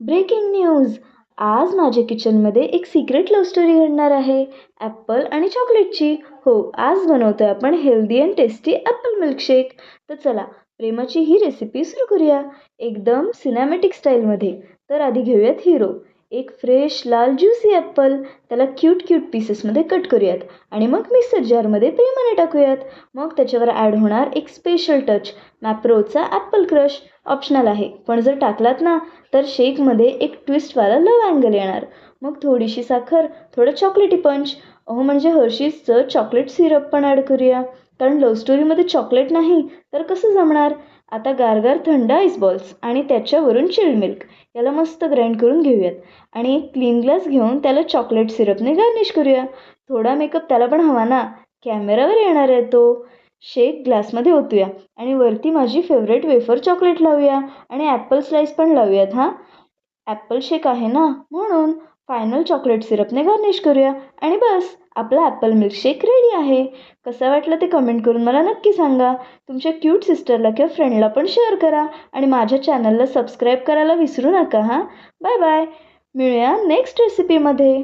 Breaking news. आज माझ्या किचनमध्ये एक सिक्रेट लव्ह स्टोरी घडणार आहे. ॲपल आणि चॉकलेटची. हो, आज बनवतोय आपण healthy and tasty Apple milkshake. तर चला, प्रेमाची ही रेसिपी सुरू करूया एकदम सिनेमॅटिक स्टाईलमध्ये. तर आधी घेऊयात हिरो, एक फ्रेश लाल ज्युसी ॲपल. त्याला क्यूट क्यूट पीसेसमध्ये कट करूयात आणि मग मिक्सर जारमध्ये प्रेमाने टाकूयात. मग त्याच्यावर ॲड होणार एक स्पेशल टच, मॅप्रोचा ॲपल क्रश. ऑप्शनल आहे, पण जर टाकलात ना तर शेकमध्ये एक ट्विस्टवाला लव अँगल येणार. मग थोडीशी साखर, थोडं चॉकलेटी पंच, म्हणजे हर्षीजचं चॉकलेट सिरप पण ॲड करूया. कारण लव्ह स्टोरीमध्ये चॉकलेट नाही तर कसं जमणार. आता गारगार थंड आईस बॉल्स आणि त्याच्यावरून चिल्ड मिल्क. याला मस्त ग्राइंड करून घेऊयात आणि एक क्लीन ग्लास घेऊन त्याला चॉकलेट सिरपने गार्निश करूया. थोडा मेकअप त्याला पण हवा ना, कॅमेरावर येणार आहे तो. शेक ग्लासमध्ये ओतूया आणि वरती माझी फेवरेट वेफर चॉकलेट लावूया आणि ॲपल स्लाईस पण लावूयात हां. ॲपल शेक आहे ना म्हणून. फायनल चॉकलेट सिरपने गार्निश करूया आणि बस, आपला ॲपल मिल्कशेक रेडी आहे. कसा वाटलं ते कमेंट करून मला नक्की सांगा. तुमच्या क्यूट सिस्टरला किंवा फ्रेंडला पण शेअर करा आणि माझ्या चॅनलला सबस्क्राईब करायला विसरू नका हां. Bye bye. मिळूया नेक्स्ट रेसिपीमध्ये.